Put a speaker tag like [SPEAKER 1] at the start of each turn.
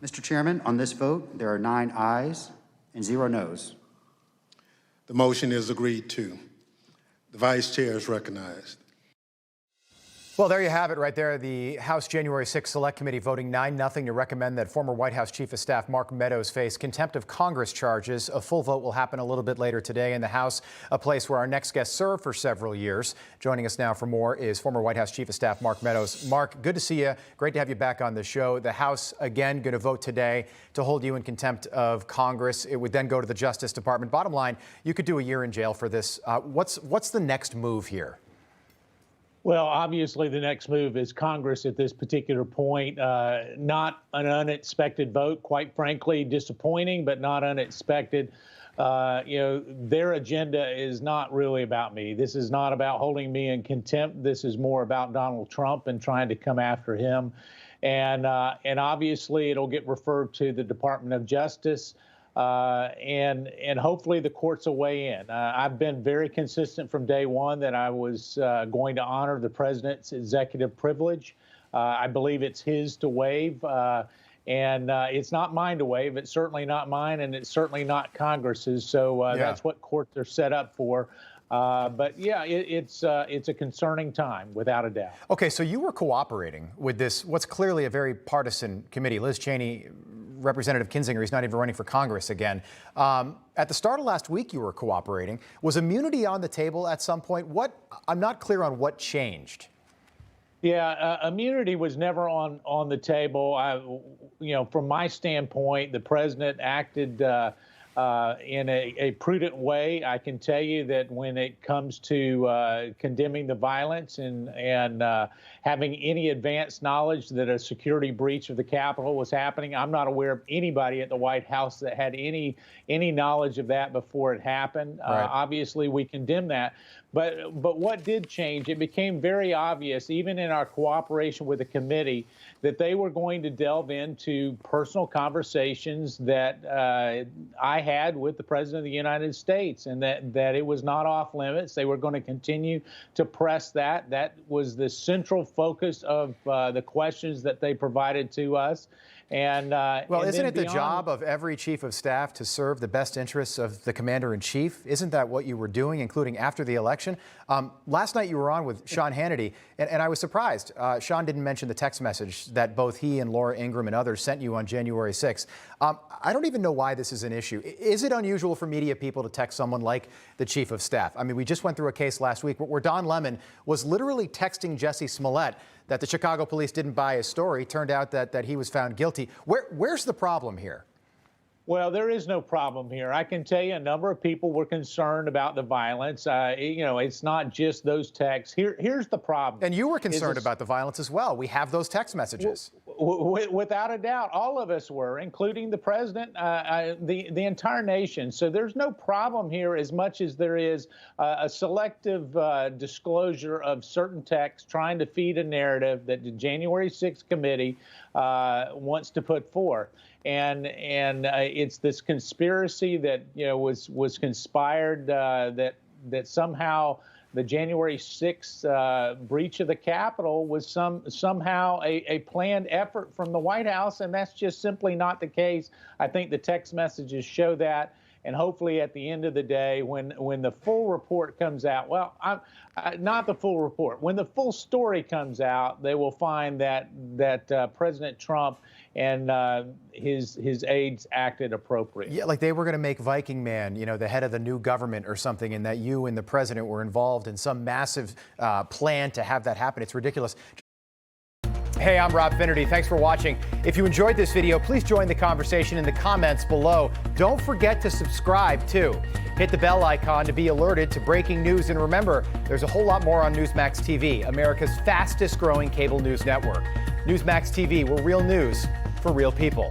[SPEAKER 1] Mr. Chairman, on this vote, there are 9 ayes and 0 noes.
[SPEAKER 2] The motion is agreed to. The Vice Chair is recognized.
[SPEAKER 3] Well, there you have it right there. The House January 6th Select Committee voting 9-0 to recommend that former White House Chief of Staff Mark Meadows face contempt of Congress charges. A full vote will happen a little bit later today in the House, a place where our next guest served for several years. Joining us now for more is former White House Chief of Staff Mark Meadows. Mark, good to see you. Great to have you back on the show. The House, again, going to vote today to hold you in contempt of Congress. It would then go to the Justice Department. Bottom line, you could do a year in jail for this. What's the next move here?
[SPEAKER 4] Well, obviously, the next move is Congress at this particular point. Not an unexpected vote, quite frankly, disappointing, but not unexpected. Their agenda is not really about me. This is not about holding me in contempt. This is more about Donald Trump and trying to come after him. And obviously, it'll get referred to the Department of Justice. And hopefully the courts will weigh in. I've been very consistent from day one that I was going to honor the president's executive privilege. I believe it's his to waive, and it's not mine to waive. It's certainly not mine, and it's certainly not Congress's. So that's what courts are set up for. But yeah, it's a concerning time, without a doubt.
[SPEAKER 3] Okay, so you were cooperating with this, what's clearly a very partisan committee. Liz Cheney, Representative Kinzinger, he's not even running for Congress again. At the start of last week, you were cooperating. Was immunity on the table at some point? I'm not clear on what changed.
[SPEAKER 4] Yeah, immunity was never on the table. From my standpoint, the president acted in a prudent way. I can tell you that when it comes to condemning the violence and having any advanced knowledge that a security breach of the Capitol was happening, I'm not aware of anybody at the White House that had any knowledge of that before it happened.
[SPEAKER 3] Right.
[SPEAKER 4] Obviously, we condemn that. But what did change, it became very obvious, even in our cooperation with the committee, that they were going to delve into personal conversations that I had with the President of the United States, and that it was not off limits. They were going to continue to press that. That was the central focus of the questions that they provided to us. Well,
[SPEAKER 3] isn't it the job of every chief of staff to serve the best interests of the commander-in-chief? Isn't that what you were doing, including after the election? Last night you were on with Sean Hannity, and I was surprised. Sean didn't mention the text message that both he and Laura Ingraham and others sent you on January 6th. I don't even know why this is an issue. Is it unusual for media people to text someone like the chief of staff? I mean, we just went through a case last week where Don Lemon was literally texting Jesse Smollett that the Chicago police didn't buy his story. Turned out that he was found guilty. Where's the problem here?
[SPEAKER 4] Well, there is no problem here. I can tell you a number of people were concerned about the violence. It's not just those texts. Here's the problem.
[SPEAKER 3] And you were concerned about the violence as well. We have those text messages.
[SPEAKER 4] Without a doubt, all of us were, including the president, the entire nation. So there's no problem here as much as there is a selective disclosure of certain texts trying to feed a narrative that the January 6th committee wants to put forth. And it's this conspiracy that was conspired that somehow the January 6th breach of the Capitol was somehow a planned effort from the White House, and that's just simply not the case. I think the text messages show that. And hopefully at the end of the day, when the full report comes out, well, not the full report, when the full story comes out, they will find that President Trump and his aides acted appropriately.
[SPEAKER 3] Yeah, like they were going to make Viking Man, the head of the new government or something, and that you and the president were involved in some massive plan to have that happen. It's ridiculous. Hey, I'm Rob Finnerty. Thanks for watching. If you enjoyed this video, please join the conversation in the comments below. Don't forget to subscribe, too. Hit the bell icon to be alerted to breaking news. And remember, there's a whole lot more on Newsmax TV, America's fastest growing cable news network. Newsmax TV, where real news for real people.